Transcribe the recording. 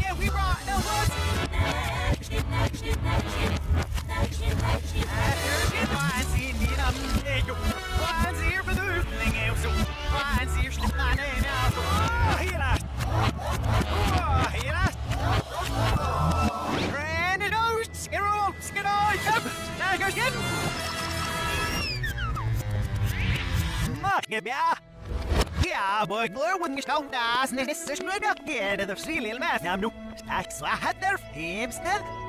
Yeah, we brought the Ja, boy, glor when you stone das, and this is good up here to the ceiling, man. I'm no, that's what I had there, Hempstead.